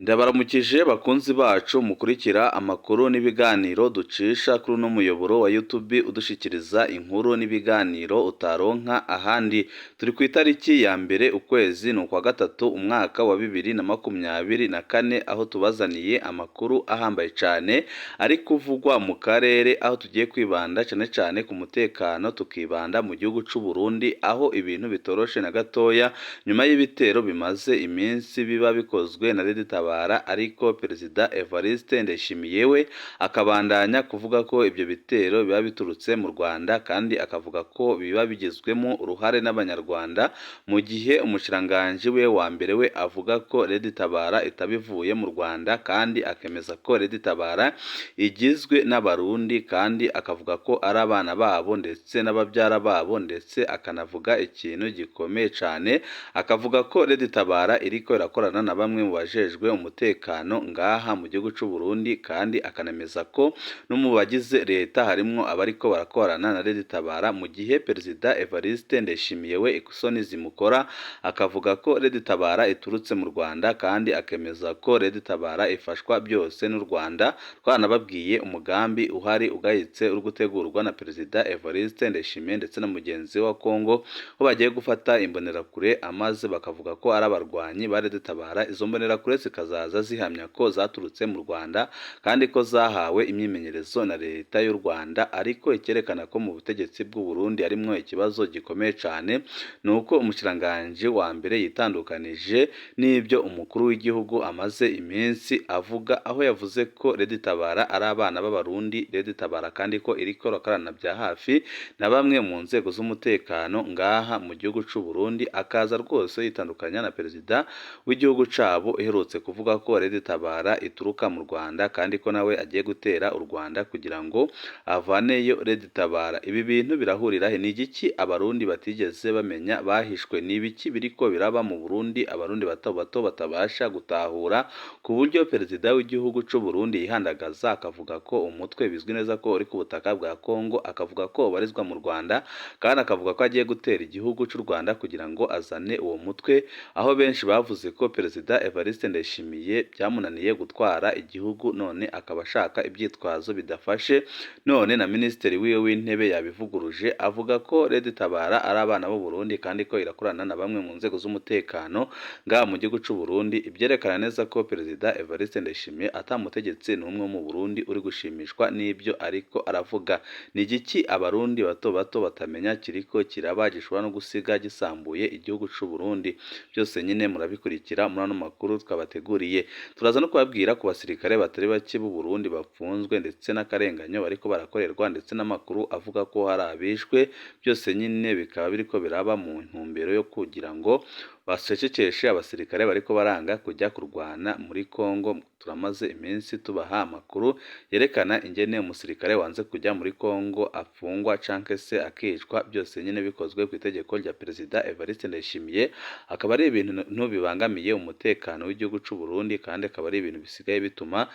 Ndabaramukije bakunzi bacu mukurikira amakuru n'ibiganiro ducisha kuri uno muyoboro wa YouTube udushikiriza inkuru n'ibiganiro utaronka ahandi. Turi ku itariki ya mbere ukwezi ni ukwa gatatu umwaka wa 2024 aho tubazaniye amakuru ahambaye cyane ari kuvugwa mu karere, aho tugiye kwibanda cyane cyane ku mutekano, tukibanda mu gihugu cy'u Burundi aho ibintu bitoroshe na gatoya nyuma y'ibitero bimaze iminsi biba bikozwe na Tabara, ariko Perezida Evariste Ndayishimiye we akabandanya kuvuga ko ibyo bitero biba biturutse mu Rwanda, kandi akavuga ko biba bigizwemo uruhare n'Abanyarwanda, mu gihe umushikiranganji we wa mbere we avuga ko Tabara itabivuye mu Rwanda, kandi akemeza ko Tabara igizwe n'Abarundi, kandi akavuga ko ari abana babo ndetse n'ababyara babo, ndetse akanavuga ikintu gikomeye cyane, akavuga ko Tabara iriko irakorana na bamwe mu bajejwe umutekano ngaha mu gihugu cy'u Burundi, kandi akanemeza ko no mu bagize leta harimo abariko barakorana na Tabara, mu gihe Perezida Evariste Ndayishimiye we ikusoni zimukora, akavuga ko Tabara iturutse mu Rwanda, kandi akemeza ko Tabara ifashwa byose n'u Rwanda, twanababwiye umugambi uhari ugayitse uri gutegurwa na Perezida Evariste Ndayishimiye ndetse na mugenzi wa Kongo, ko bagiye gufata imbonerakure amaze bakavuga ko ari abarwanyi ba Tabara. Izo mbonerakure zikazaza zihamya ko zaturutse mu Rwanda, kandi ko zahawe imyimenyerezo na leta y'u Rwanda, ariko ikerekana ko mu butegetsi bw'u Burundi harimo ikibazo gikomeye cyane, nuko umushikiranganji wa mbere yitandukanije n'ibyo umukuru w'igihugu amaze iminsi avuga, aho yavuze ko Tabara ari abana b'Abarundi, Tabara kandi ko iriko irakorana bya hafi na bamwe mu nzego z'umutekano ngaha mu gihugu cy'u Burundi, akaza rwose yitandukanya na perezida w'igihugu cabo iherutse kuvuga ko Tabara ituruka mu Rwanda, kandi ko nawe agiye gutera u Rwanda kugira ngo avaneyo Tabara. Ibi bintu birahurira he? Ni igiki Abarundi batigeze bamenya bahishwe? Ni ibiki biriko biraba mu Burundi Abarundi bato bato batabasha gutahura, ku buryo perezida w'igihugu cy'u Burundi yihandagaza akavuga ko umutwe bizwi neza ko uri ku butaka bwa Kongo, akavuga ko ubarizwa mu Rwanda, kandi akavuga ko agiye gutera igihugu cy'u Rwanda kugira ngo azane uwo mutwe, aho benshi bavuze ko Perezida Evariste Ndayishimiye byamunaniye gutwara igihugu, none akaba ashaka ibyitwazo bidafashe, none na minisitiri wiwe w'intebe yabivuguruje avuga ko Tabara ari abana b'u Burundi, kandi ko irakorana na bamwe mu nzego z'umutekano ngaha mu gihugu cy'u Burundi, ibyerekana neza ko Perezida Evariste Ndayishimiye atamutegetsi n'umwe mu Burundi uri gushimishwa n'ibyo ariko aravuga. Ni igiki Abarundi bato bato batamenya kiriko kiraba gishobora no gusiga gisambuye igihugu cy'u Burundi? Byose nyine murabikurikira muri ano makuru twabateguriye. Turaza no kubabwira ku basirikare batari bake b'u Burundi bafunzwe, ndetse n'akarenganyo bariko barakorerwa, ndetse n'amakuru avuga ko hari abishwe. Byose nyine bikaba biriko biraba mu ntumbero yo kugira ngo basecekeshe abasirikare bariko baranga kujya kurwana muri Kongo. Turamaze iminsi tubaha amakuru yerekana ingene umusirikare wanze kujya muri Kongo afungwa canke se akicwa, byose nyine bikozwe ku itegeko rya Perezida Evariste Ndayishimiye, akaba ari ibintu bibangamiye umutekano w'igihugu cy'u Burundi, kandi akaba ari ibintu bisigaye bituma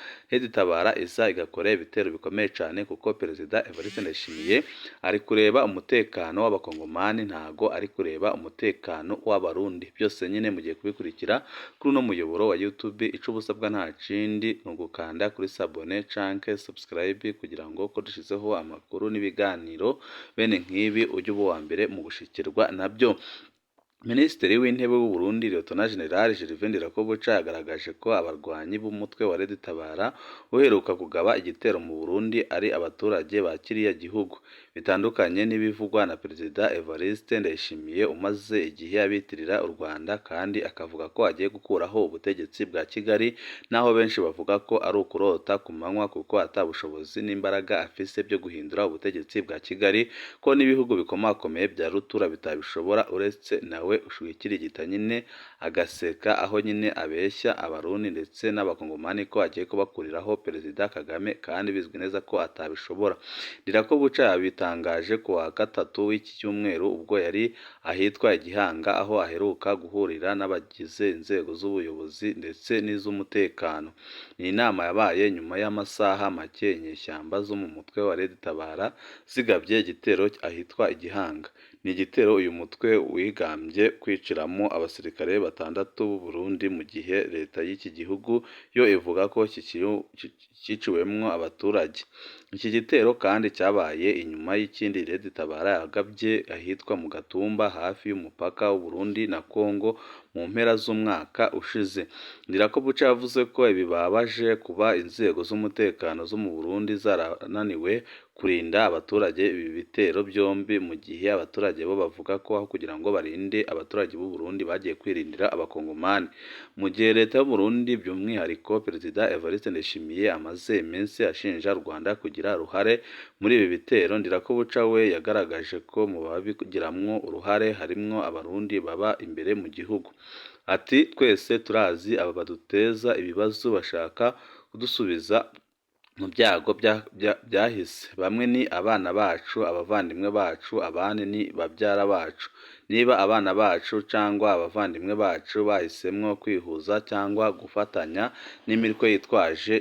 Tabara iza igakora ibitero bikomeye cyane, kuko Perezida Evariste Ndayishimiye ari kureba umutekano w'abakongomani, ntago ari kureba umutekano w'Abarundi. Byose nyine mugiye kubikurikira kuri uno muyoboro wa YouTube. Ico busabwa nta kindi ni ugukanda kuri sabone canke subscribe, kugira ngo ko dushizeho amakuru n'ibiganiro bene nk'ibi ujye uba uwa mbere mu gushikirwa nabyo. Minisitiri w'intebe w'u Burundi Lieutenant General Gervais Ndirakobuca yagaragaje ko abarwanyi b'umutwe wa Tabara uheruka kugaba igitero mu Burundi ari abaturage ba kiriya gihugu, bitandukanye n'ibivugwa na Perezida Evariste Ndayishimiye umaze igihe abitirira u Rwanda, kandi akavuga ko agiye gukuraho ubutegetsi bwa Kigali, naho benshi bavuga ko ari ukurota ku manywa, kuko atabushobozi n'imbaraga afise byo guhindura ubutegetsi bwa Kigali, ko n'ibihugu bikomakomeye bya rutura bitabishobora, uretse nawe ushwikirigita nyine agaseka, aho nyine abeshya Abarundi ndetse n'abakongomani ko agiye kubakuriraho Perezida Kagame, kandi bizwi neza ko atabishobora. Ndirakobuca yabitangaje ku wa gatatu w'iki cyumweru ubwo yari ahitwa Igihanga, aho aheruka guhurira n'abagize inzego z'ubuyobozi ndetse n'iz'umutekano. Ni inama yabaye nyuma y'amasaha make inyeshyamba zo mu mutwe wa Tabara zigabye igitero ahitwa Igihanga. Ni igitero uyu mutwe wigambye bagombye kwiciramo abasirikare 6 b'u Burundi mu gihe leta y'iki gihugu yo ivuga ko cyiciwemwo abaturage. Iki gitero kandi cyabaye inyuma y'ikindi Red Tabara yagabye ahitwa mu Gatumba hafi y'umupaka w'u Burundi na Kongo mu mpera z'umwaka ushize. Ndirakobuca yavuze ko bibabaje kuba inzego z'umutekano zo mu Burundi zarananiwe kurinda abaturage ibi bitero byombi, mu gihe abaturage bo bavuga ko aho kugira ngo barinde abaturage b'u Burundi bagiye kwirindira abakongomani. Mu gihe leta y'u Burundi by'umwihariko Perezida Evariste Ndayishimiye amaze iminsi ashinja u Rwanda kugira uruhare muri ibi bitero, Ndirakobuca we yagaragaje ko mu babigiramwo uruhare harimwo abarundi baba imbere mu gihugu. Ati twese turazi aba baduteza ibibazo bashaka kudusubiza mu byago byahise. Bamwe ni abana bacu, abavandimwe bacu, abandi ni babyara bacu. Niba abana bacu cyangwa abavandimwe bacu bahisemwo kwihuza cyangwa gufatanya n'imitwe yitwaje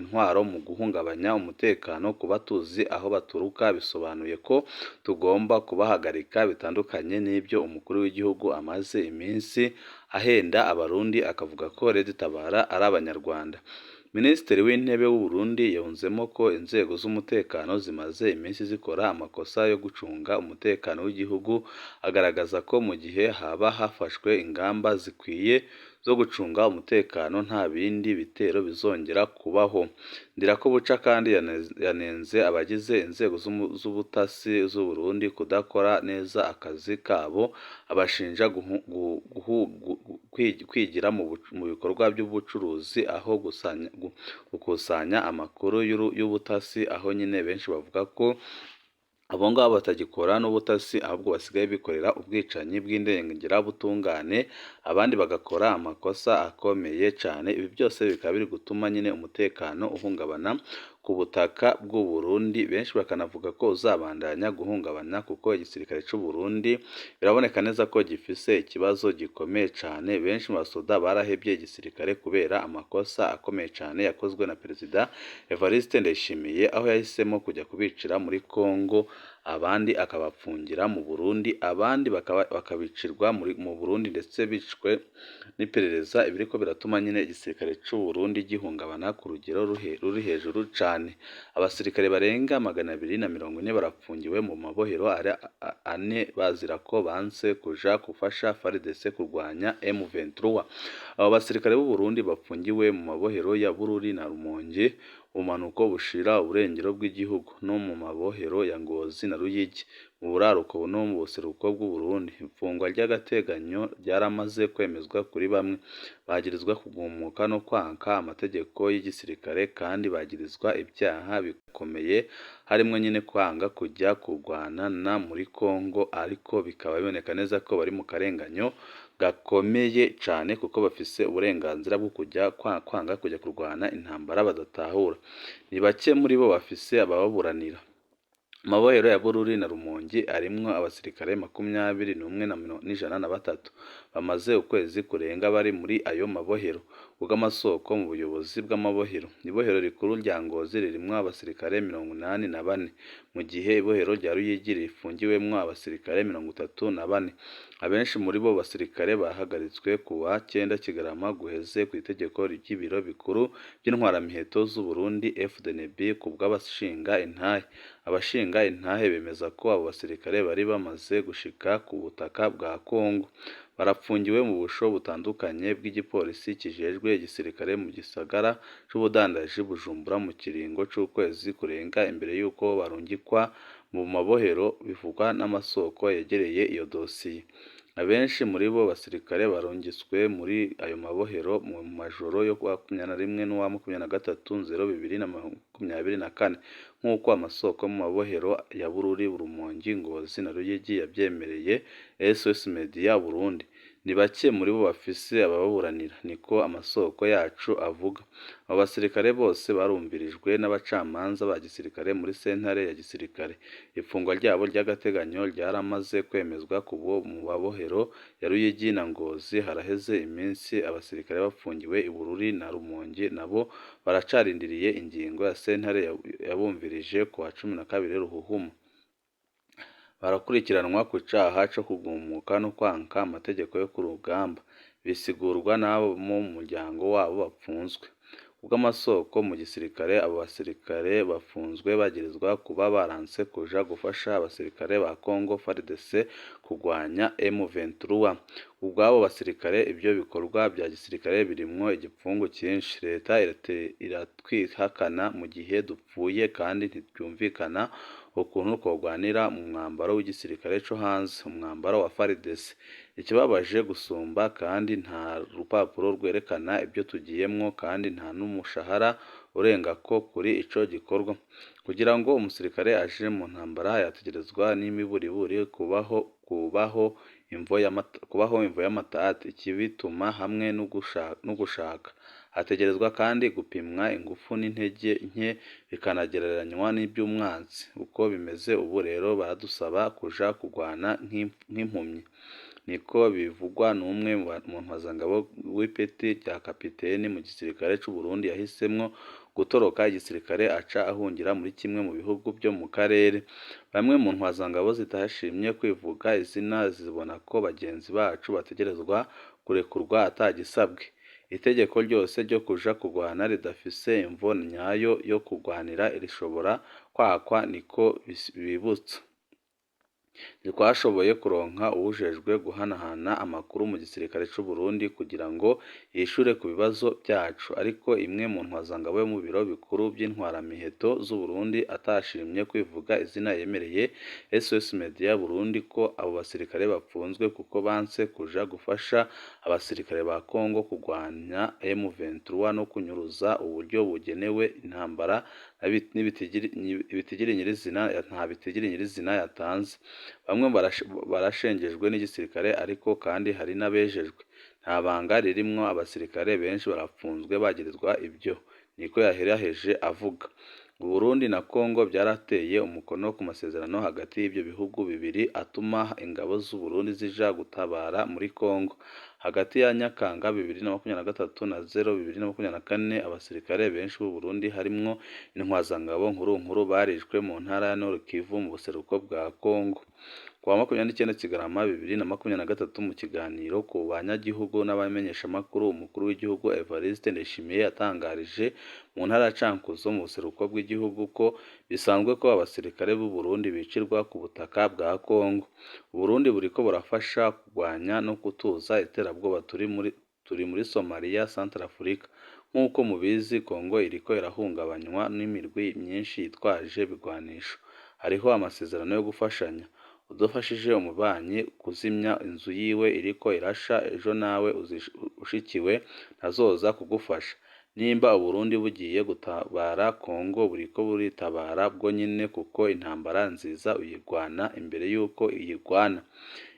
intwaro mu guhungabanya umutekano kuba tuzi aho baturuka, bisobanuye ko tugomba kubahagarika. Bitandukanye n'ibyo umukuru w'igihugu amaze iminsi ahenda abarundi akavuga ko Red Tabara ari abanyarwanda. Minisitiri w'Intebe w'u Burundi yunzemo ko inzego z'umutekano zimaze iminsi zikora amakosa yo gucunga umutekano w'igihugu, agaragaza ko mu gihe haba hafashwe ingamba zikwiye zo gucunga umutekano nta bindi bitero bizongera kubaho. Ndirakobuca kandi yanenze abagize inzego z'ubutasi z'u Burundi kudakora neza akazi kabo, abashinja kwigira mu bikorwa by'ubucuruzi aho gukusanya amakuru y'ubutasi, aho nyine benshi bavuga ko abo ngabo batagikora n'ubutasi ahubwo basigaye bikorera ubwicanyi bw'indengerabutungane, abandi bagakora amakosa akomeye cyane. Ibi byose bikaba biri gutuma nyine umutekano uhungabana ku butaka bw'u Burundi. Benshi bakanavuga ko uzabandanya guhungabana kuko igisirikare cy'u Burundi biraboneka neza ko gifise ikibazo gikomeye cyane. Benshi mu basoda barahebye igisirikare kubera amakosa akomeye cyane yakozwe na Perezida Evariste Ndayishimiye, aho yahisemo kujya kubicira muri Kongo, abandi akabapfungira mu Burundi, abandi bakabicirwa mu Burundi ndetse bicwe n'iperereza. Ibiriko biratuma nyine igisirikare cy'u Burundi gihungabana ku rugero ruri hejuru cyane. Abasirikare barenga 240 barapfungiwe mu mabohero ane bazira ko banse kuja gufasha FARDC kurwanya M23. Abo basirikare b'u Burundi bapfungiwe mu mabohero ya Bururi na Rumonge, ubumanuko bushira uburengero bw'igihugu, no mu mabohero ya Ngozi na Ruyigi mu buraruko no mu buseruko bw'u Burundi. Ifungwa ry'agateganyo ryaramaze kwemezwa kuri bamwe, bagirizwa kugumuka no kwanka amategeko y'igisirikare kandi bagirizwa ibyaha bikomeye harimo nyine kwanga kujya kurwana muri Kongo, ariko bikaba biboneka neza ko bari mu karenganyo gakomeye cyane kuko bafise uburenganzira bwo kwanga kujya kurwana intambara badatahura. Ni bake muri bo bafise abababuranira. Amabohero ya Bururi na Rumonge arimwo abasirikare 21,103 bamaze ukwezi kurenga bari muri ayo mabohero. Ubw'amasoko mu buyobozi bw'amabohero, ibohero rikuru rya Ngozi ririmwo abasirikare 84, mu gihe ibohero rya Ruyigi rifungiwemwo abasirikare 34. Abenshi muri bo basirikare bahagaritswe kuwa 9 Kigarama guheze ku itegeko ry'ibiro bikuru by'intwaramiheto z'u Burundi FDNB ku bw'abashinga intahe. Abashinga intahe bemeza ko abo basirikare bari bamaze gushika ku butaka bwa Kongo. Barapfungiwe mu busho butandukanye bw'igipolisi kijejwe igisirikare mu gisagara c'ubudandaji Bujumbura mu kiringo c'ukwezi kurenga imbere y'uko barungikwa mu mabohero, bivugwa n'amasoko yegereye iyo dosiye. Abenshi muri bo basirikare barungitswe muri ayo mabohero mu majoro yo kuwa 21 n'uwa 23/02/2024 nk'uko amasoko mu mabohero ya Bururi, Rumonge, Ngozi na Ruyigi yabyemereye SOS Media Burundi. Ni bake muri bo bafise abababuranira, niko amasoko yacu avuga. Abo basirikare bose barumvirijwe n'abacamanza ba gisirikare muri sentare ya gisirikare. Ifungwa ryabo ry'agateganyo ryaramaze kwemezwa mu mabohero ya Ruyigi na Ngozi. Haraheze iminsi abasirikare bafungiwe i Bururi na Rumonge, nabo baracarindiriye ingingo ya sentare yabumvirije ku wa 12 Ruhuhuma. barakurikiranwa ku caha co kugumuka no kwanka amategeko yo ku rugamba, bisigurwa n'abo mu muryango wabo bapfunzwe. Kubw'amasoko mu gisirikare, abo basirikare bafunzwe bagirizwa kuba baranse kuja gufasha abasirikare ba Congo FARDC kugwanya M23. Ubw'abo basirikare ivyo bikorwa vya gisirikare birimwo igipfungu cinshi. Leta iratwihakana mu gihe dupfuye kandi ntivyumvikana ukuntu twogwanira mu mwambaro w'igisirikare co hanze, umwambaro wa FARDC. Ikibabaje gusumba kandi nta rupapuro rwerekana ibyo tugiyemwo kandi nta n'umushahara urengako kuri ico gikorwa. Kugira ngo umusirikare aje mu ntambara yategerezwa n'imiburiburi kubaho imvo y'amatati, ikibituma hamwe n'ugushaka. Hategerezwa kandi gupimwa ingufu n'intege nke bikanagereranywa n'ivy'umwansi. Uko bimeze ubu rero baradusaba kuja kugwana nk'impumyi. Niko bivugwa n'umwe mu ntwazangabo w'ipeti rya kapiteni mu gisirikare c'u Burundi yahisemwo gutoroka igisirikare aca ahungira muri kimwe mu bihugu byo mu karere. Bamwe mu ntwazangabo zitashimye kwivuga izina zibona ko bagenzi bacu bategerezwa kurekurwa atagisabwe. Itegeko ryose ryo kuja kugwana ridafise imvo nyayo yo kugwanira rishobora kwakwa, niko bibutsa. Ntitwashoboye kuronka uwujejwe guhanahana amakuru mu gisirikare c'u Burundi kugira ngo yishure ku bibazo vyacu, ariko imwe mu ntwazangabo yo mu biro bikuru vy'intwaramiheto z'u Burundi atashimye kwivuga izina yemereye SOS Media Burundi ko abo basirikare bapfunzwe kuko banse kuja gufasha abasirikare ba Congo kugwanya M23 no kunyuruza uburyo bugenewe intambara nta bitigiri nyirizina yatanze. Bamwe barashengejwe n'igisirikare ariko kandi hari n'abejejwe. Nta banga ririmwo, abasirikare benshi barapfunzwe bagirizwa ivyo, niko yaheraheje avuga. Burundi na Congo byarateye umukono ku masezerano hagati y'ivyo bihugu bibiri atuma ingabo z'u Burundi zija gutabara muri Congo. Hagati ya Nyakanga 2023 na 2024 abasirikare benshi b'u Burundi harimwo intwazangabo nkuru barishwe mu ntara ya Nord Kivu mu buseruko bwa Congo. Kuwa 29 Kigarama 2023 mu kiganiro ku banyagihugu n'abamenyeshamakuru, umukuru w'igihugu Evariste Ndayishimiye yatangarije mu ntara ya Cankuzo mu buseruko bw'igihugu ko bisanzwe ko abasirikare b'u Burundi bicirwa ku butaka bwa Congo. Burundi buriko burafasha kugwanya no gutuza iterabwoba turi muri Somalia, Centrafrique. Nk'uko mubizi, Congo iriko irahungabanywa n'imirwi myinshi yitwaje ibigwanisho. Hariho amasezerano yo gufashanya. Udufashije umubanyi kuzimya inzu yiwe iriko irasha, ejo nawe ushikiwe ntazoza kugufasha. Nimba Uburundi bugiye gutabara Congo buriko buritabara bwo nyine kuko intambara nziza uyigwana imbere yuko iyigwana.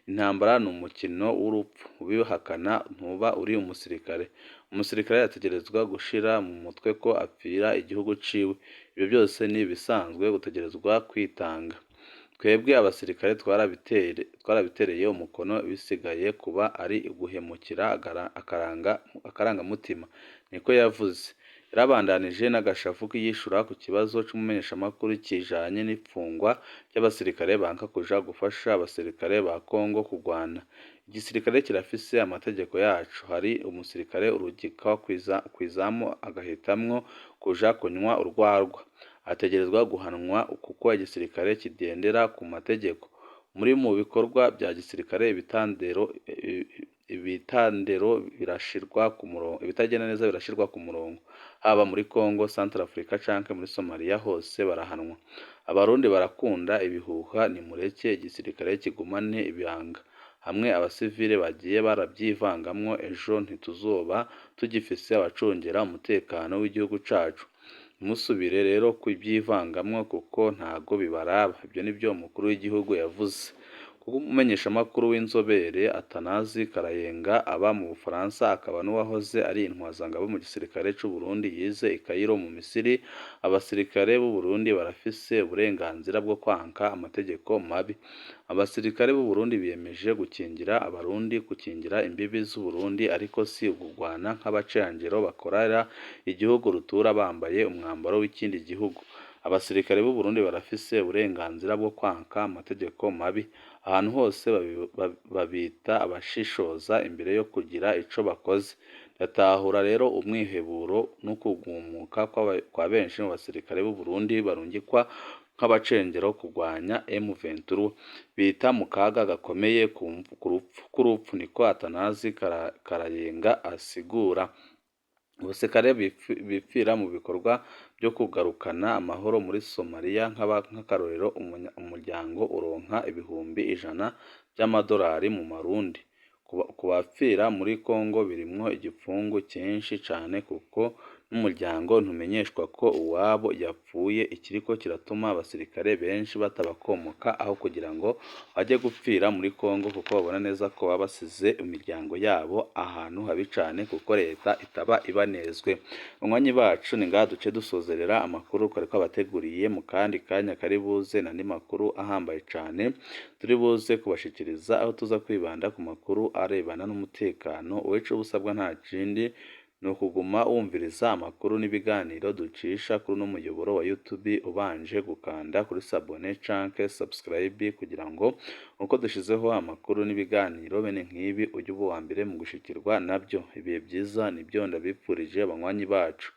Intambara ni umukino w'urupfu, ubihakana ntuba uri umusirikare. Umusirikare yategerezwa gushira mu mutwe ko apfira igihugu ciwe. Ibyo byose ni ibisanzwe, gutegerezwa kwitanga. Twebwe abasirikare twarabitereye umukono, bisigaye kuba ari guhemukira akarangamutima, niko yavuze. Yarabandanije n'agashavu yishura ku kibazo c'umumenyeshamakuru kijanye n'ipfungwa ry'abasirikare banka kuja gufasha abasirikare ba Congo kugwana. Igisirikare kirafise amategeko yacu. Hari umusirikare urugika kwizamu agahitamwo kuja kunywa urwarwa, ategerezwa guhanwa kuko igisirikare kigendera ku mategeko. Muri mu bikorwa bya gisirikare ibitandero birashirwa ku murongo, ibitagenda neza birashirwa ku murongo. Haba muri Congo, Centrafrique canke muri Somalia hose barahanwa. Abarundi barakunda ibihuha, nimureke igisirikare kigumane ibanga. Hamwe abasivile bagiye barabyivangamwo, ejo ntituzoba tugifise abacungera umutekano w'igihugu cacu. Musubire rero kubyivangamwo kuko ntago bibaraba. Ibyo nivyo umukuru w'igihugu yavuze. Kuko umumenyeshamakuru w'inzobere Atanazi Karayenga aba mu Bufaransa akaba n'uwahoze ari intwazangabo mu gisirikare c'u Burundi yize i Cairo mu Misiri, abasirikare b'u Burundi barafise uburenganzira bwo kwanka amategeko mabi. Abasirikare b'u Burundi biyemeje gukingira abarundi, gukingira imbibi z'u Burundi, ariko si ugurwana nk'abacanjero bakorera igihugu rutura bambaye umwambaro w'ikindi gihugu. abasirikare b'u Burundi barafise uburenganzira bwo kwanka amategeko mabi ahantu hose babita abashishoza imbere yo kugira ico bakoze. Ndatahura rero umwiheburo n'ukugumuka kwa benshi mu basirikare b'u Burundi barungikwa nk'abacengero kurwanya M23 bita mu kaga gakomeye k'urupfu niko Atanazi Karayenga asigura. Abasirikare bipfira mu bikorwa byo kugarukana amahoro muri Somalia nk'akarorero umuryango uronka ibihumbi 100 by'amadolari mu Marundi. Kubapfira muri Kongo birimwo igipfungu cyinshi cane kuko n'umuryango ntumenyeshwa ko uwabo yapfuye, ikiriko kiratuma abasirikare benshi batabakomoka aho kugira ngo bajye gupfira muri Kongo kuko babona neza ko baba basize imiryango yabo ahantu habi cane kuko leta itaba ibanezwe. Banywanyi bacu ni ngaha duce dusozerera amakuru twari twabateguriye mu kandi kanya kari buze n'andi makuru ahambaye cane turi buze kubashikiriza aho tuza kwibanda ku makuru arebana n'umutekano. Weco busabwa nta kindi ni ukuguma wumviriza amakuru n'ibiganiro ducisha kuri uno muyoboro wa YouTube ubanje gukanda kuri sabone canke subscribe kugira ngo uko dushizeho amakuru n'ibiganiro bene nk'ibi ujye uba uwa mbere mu gushikirwa nabyo. Ibihe byiza nibyo ndabipfurije abanywanyi bacu.